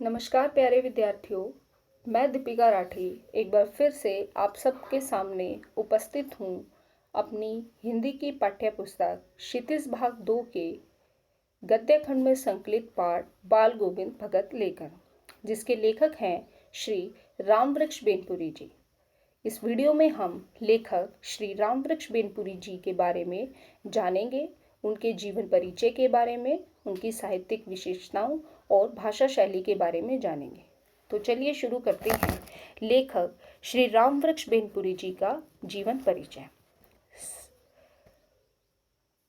नमस्कार प्यारे विद्यार्थियों, मैं दीपिका राठी एक बार फिर से आप सबके सामने उपस्थित हूँ अपनी हिंदी की पाठ्य पुस्तक क्षितिज भाग 2 के गद्य खंड में संकलित पाठ बाल गोविंद भगत लेकर, जिसके लेखक हैं श्री रामवृक्ष बेनपुरी जी। इस वीडियो में हम लेखक श्री रामवृक्ष बेनपुरी जी के बारे में जानेंगे, उनके जीवन परिचय के बारे में, उनकी साहित्यिक विशेषताओं और भाषा शैली के बारे में जानेंगे। तो चलिए शुरू करते हैं लेखक श्री रामवृक्ष बेनपुरी जी का जीवन परिचय।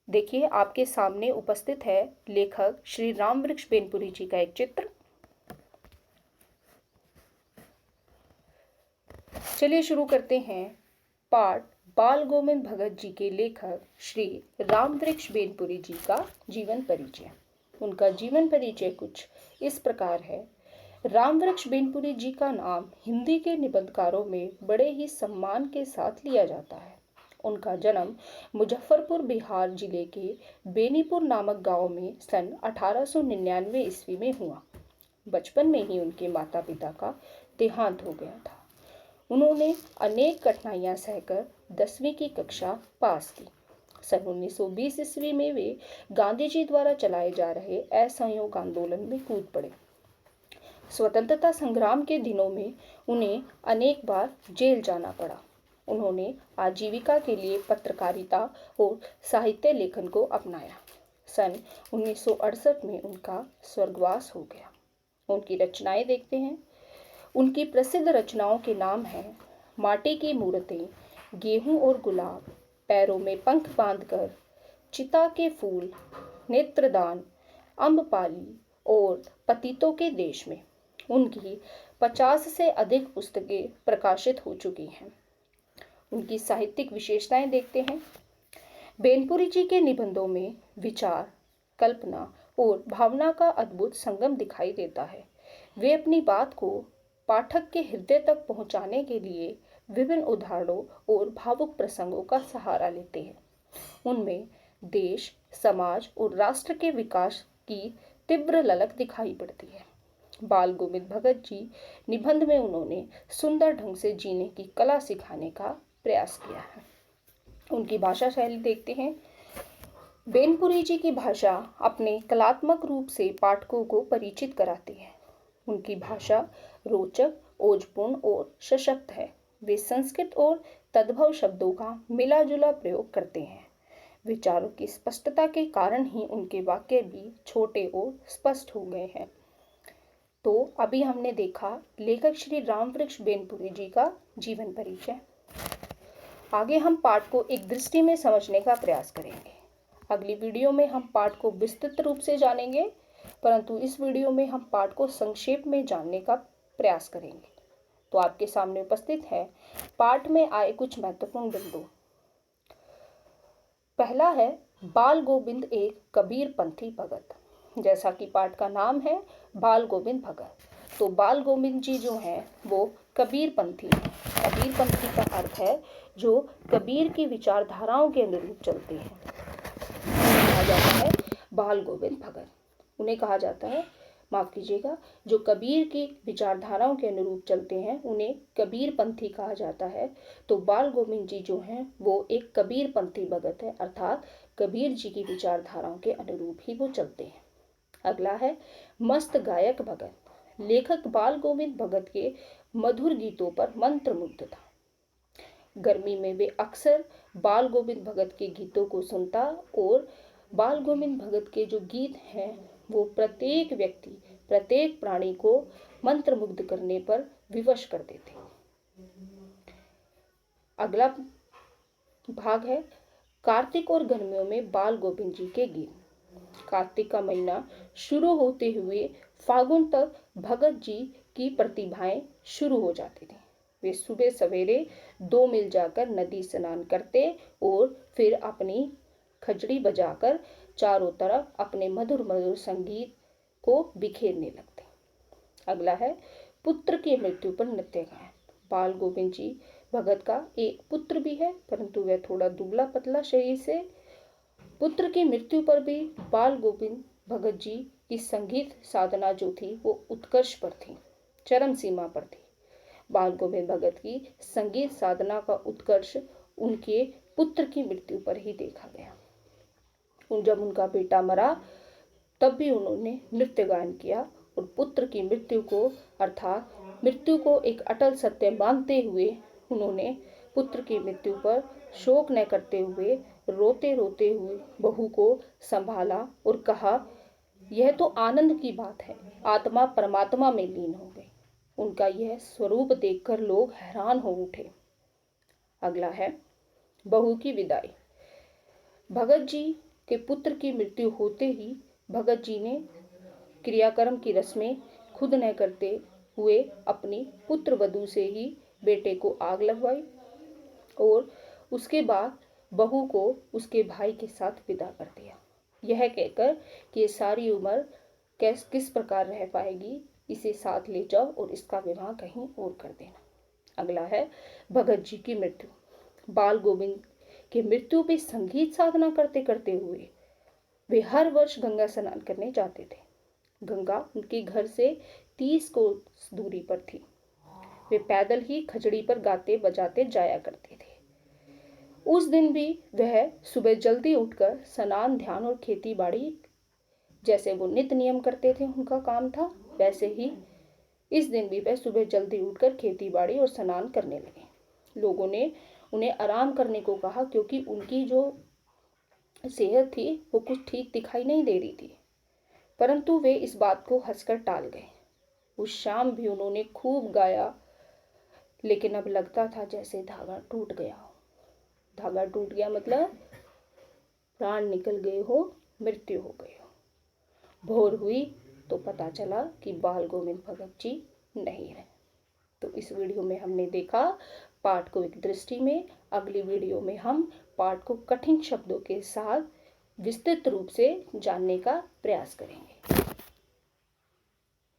देखिए, आपके सामने उपस्थित है लेखक श्री रामवृक्ष बेनपुरी जी का एक चित्र। चलिए शुरू करते हैं पाठ बाल गोविंद भगत जी के लेखक श्री रामवृक्ष बेनपुरी जी का जीवन परिचय। उनका जीवन परिचय कुछ इस प्रकार है। रामवृक्ष बेनपुरी जी का नाम हिंदी के निबंधकारों में बड़े ही सम्मान के साथ लिया जाता है। उनका जन्म मुजफ्फरपुर बिहार जिले के बेनीपुर नामक गांव में सन 1899 ईस्वी में हुआ। बचपन में ही उनके माता पिता का देहांत हो गया था। उन्होंने अनेक कठिनाइयां सहकर 10वीं की कक्षा पास की। सन 1920 ईस्वी में वे गांधी जी द्वारा चलाए जा रहे असहयोग आंदोलन में कूद पड़े। स्वतंत्रता संग्राम के दिनों में उन्हें अनेक बार जेल जाना पड़ा। उन्होंने आजीविका के लिए पत्रकारिता और साहित्य लेखन को अपनाया। सन 1968 में उनका स्वर्गवास हो गया। उनकी रचनाएं देखते हैं। उनकी प्रसिद्ध रचनाओं के नाम हैं माटी की मूर्तें, गेहूं और गुलाब, पैरों में पंख बांधकर, चिता के फूल, नेत्रदान, अम्बपाली और पतितों के देश में। उनकी 50 से अधिक पुस्तकें प्रकाशित हो चुकी हैं। उनकी साहित्यिक विशेषताएं देखते हैं। बेनपुरी जी के निबंधों में विचार, कल्पना और भावना का अद्भुत संगम दिखाई देता है। वे अपनी बात को पाठक के हृदय तक पहुंचाने के लिए विभिन्न उदाहरणों और भावुक प्रसंगों का सहारा लेते हैं। उनमें देश, समाज और राष्ट्र के विकास की तीव्र ललक दिखाई पड़ती है। बाल गोविंद भगत जी निबंध में उन्होंने सुंदर ढंग से जीने की कला सिखाने का प्रयास किया है। उनकी भाषा शैली देखते हैं। बेनपुरी जी की भाषा अपने कलात्मक रूप से पाठकों को परिचित कराती है। उनकी भाषा रोचक, ओजपूर्ण और सशक्त है। वे संस्कृत और तद्भव शब्दों का मिला जुला प्रयोग करते हैं। विचारों की स्पष्टता के कारण ही उनके वाक्य भी छोटे और स्पष्ट हो गए हैं। तो अभी हमने देखा लेखक श्री रामवृक्ष बेनपुरी जी का जीवन परिचय। आगे हम पाठ को एक दृष्टि में समझने का प्रयास करेंगे। अगली वीडियो में हम पाठ को विस्तृत रूप से जानेंगे, परंतु इस वीडियो में हम पाठ को संक्षेप में जानने का प्रयास करेंगे। तो आपके सामने उपस्थित है पाठ में आए कुछ महत्वपूर्ण बिंदु। पहला है बाल गोविंद एक कबीर पंथी भगत। जैसा कि पाठ का नाम है बाल गोविंद भगत, तो बाल गोविंद जी जो हैं वो कबीर पंथी हैं। कबीर पंथी का अर्थ है जो कबीर की विचारधाराओं के अनुरूप चलते हैं। कहा जाता है बाल गोविंद भगत। उन्हें कहा जाता है, माफ कीजिएगा, जो कबीर की विचारधाराओं के अनुरूप चलते हैं उन्हें कबीर पंथी कहा जाता है। तो बाल गोविंद जी जो हैं वो एक कबीर पंथी भगत है, अर्थात कबीर जी की विचारधाराओं के अनुरूप ही वो चलते हैं। अगला है मस्त गायक भगत। लेखक बाल गोविंद भगत के मधुर गीतों पर मंत्रमुग्ध था। गर्मी में वे अक्सर बाल गोविंद भगत के गीतों को सुनता और बाल गोविंद भगत के जो गीत हैं वो प्रत्येक व्यक्ति, प्रत्येक प्राणी को मंत्रमुग्ध करने पर विवश कर देते। अगला भाग है कार्तिक और गर्मियों में बाल गोविंद जी के गीत। कार्तिक का महीना शुरू होते हुए फागुन तक भगत जी की प्रतिभाएं शुरू हो जाती थी। वे सुबह सवेरे 2 मील जाकर नदी स्नान करते और फिर अपनी खजड़ी बजाकर चारों तरफ अपने मधुर मधुर संगीत को बिखेरने लगते। अगला है पुत्र की मृत्यु पर नृत्य गायन। बाल गोविंद जी भगत का एक पुत्र भी है, परंतु वह थोड़ा दुबला पतला शरीर से। पुत्र की मृत्यु पर भी बाल गोविंद भगत जी कि संगीत साधना जो थी वो उत्कर्ष पर थी, चरम सीमा पर थी। बाल गोविंद भगत की संगीत साधना का उत्कर्ष उनके पुत्र की मृत्यु पर ही देखा गया। जब उनका बेटा मरा तब भी उन्होंने नृत्य गायन किया और पुत्र की मृत्यु को अर्थात मृत्यु को एक अटल सत्य मानते हुए उन्होंने पुत्र की मृत्यु पर शोक न करते हुए रोते रोते हुए बहू को संभाला और कहा, यह तो आनंद की बात है, आत्मा परमात्मा में लीन हो गई। उनका यह स्वरूप देखकर लोग हैरान हो उठे। अगला है बहू की विदाई। भगत जी के पुत्र की मृत्यु होते ही भगत जी ने क्रियाक्रम की रस्में खुद न करते हुए अपनी पुत्र वधू से ही बेटे को आग लगवाई और उसके बाद बहू को उसके भाई के साथ विदा कर दिया, यह कहकर कि ये सारी उम्र किस प्रकार रह पाएगी, इसे साथ ले जाओ और इसका विवाह कहीं और कर देना। अगला है भगत जी की मृत्यु। बाल गोविंद की मृत्यु पे संगीत साधना करते करते हुए वे हर वर्ष गंगा स्नान करने जाते थे। गंगा उनके घर से 30 कोस दूरी पर थी। वे पैदल ही खजड़ी पर गाते बजाते जाया करते थे। उस दिन भी वह सुबह जल्दी उठकर स्नान, ध्यान और खेती बाड़ी जैसे वो नित्य नियम करते थे, उनका काम था, वैसे ही इस दिन भी वह सुबह जल्दी उठकर खेती बाड़ी और स्नान करने लगे। लोगों ने उन्हें आराम करने को कहा क्योंकि उनकी जो सेहत थी वो कुछ ठीक दिखाई नहीं दे रही थी, परंतु वे इस बात को हंसकर टाल गए। उस शाम भी उन्होंने खूब गाया, लेकिन अब लगता था जैसे धागा टूट गया हो। धागा टूट गया मतलब प्राण निकल गए हो, मृत्यु हो गई हो। भोर हुई तो पता चला कि बाल गोविंद भगत जी नहीं रहे। तो इस वीडियो में हमने देखा पाठ को एक दृष्टि में। अगली वीडियो में हम पाठ को कठिन शब्दों के साथ विस्तृत रूप से जानने का प्रयास करेंगे।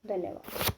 धन्यवाद।